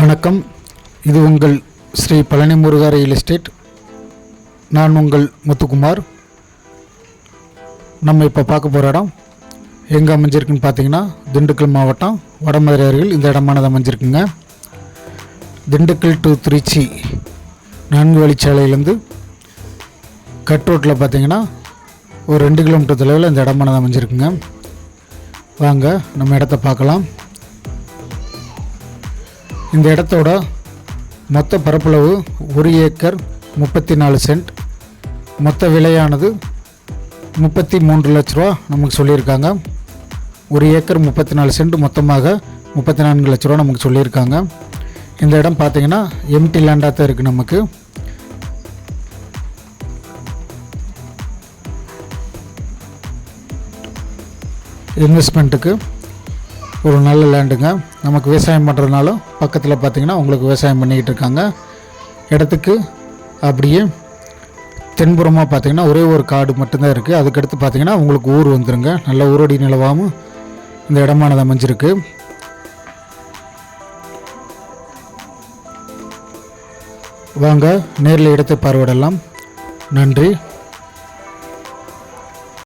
வணக்கம். இது உங்கள் ஸ்ரீ பழனி முருகா ரியல் எஸ்டேட். நான் உங்கள் முத்துக்குமார். நம்ம இப்போ பார்க்க போகிற இடம் எங்கே அமைஞ்சிருக்குன்னு பார்த்தீங்கன்னா, திண்டுக்கல் மாவட்டம் வடமதுரை அருகில் இந்த இடமானது அமைஞ்சிருக்குங்க. திண்டுக்கல் டு திருச்சி 4 வழிச்சாலையிலேருந்து கட் ரோட்டில் பார்த்தீங்கன்னா ஒரு 2 கிலோமீட்டர் தொலைவில் இந்த இடமானது அமைஞ்சிருக்குங்க. வாங்க நம்ம இடத்த பார்க்கலாம். இந்த இடத்தோட மொத்த பரப்பளவு 1 ஏக்கர் 34 சென்ட். மொத்த விலையானது 33 லட்ச ரூபா நமக்கு சொல்லியிருக்காங்க. 1 ஏக்கர் 34 சென்ட் மொத்தமாக 34 லட்ச ரூபா நமக்கு சொல்லியிருக்காங்க. இந்த இடம் பார்த்திங்கன்னா எம்டி லேண்டாக தான் இருக்குது. நமக்கு இன்வெஸ்ட்மெண்ட்டுக்கு ஒரு நல்ல லேண்டுங்க. நமக்கு விவசாயம் பண்ணுறதுனால பக்கத்தில் பார்த்திங்கன்னா உங்களுக்கு விவசாயம் பண்ணிக்கிட்டு இருக்காங்க. இடத்துக்கு அப்படியே தென்புறமாக பார்த்திங்கன்னா ஒரே ஒரு காடு மட்டும்தான் இருக்குது. அதுக்கடுத்து பார்த்திங்கன்னா உங்களுக்கு ஊர் வந்துடுங்க. நல்ல ஊரடி நிலவாகவும் இந்த இடமானது அமைஞ்சிருக்கு. வாங்க நேரில் இடத்தை பார்வையிடலாம். நன்றி.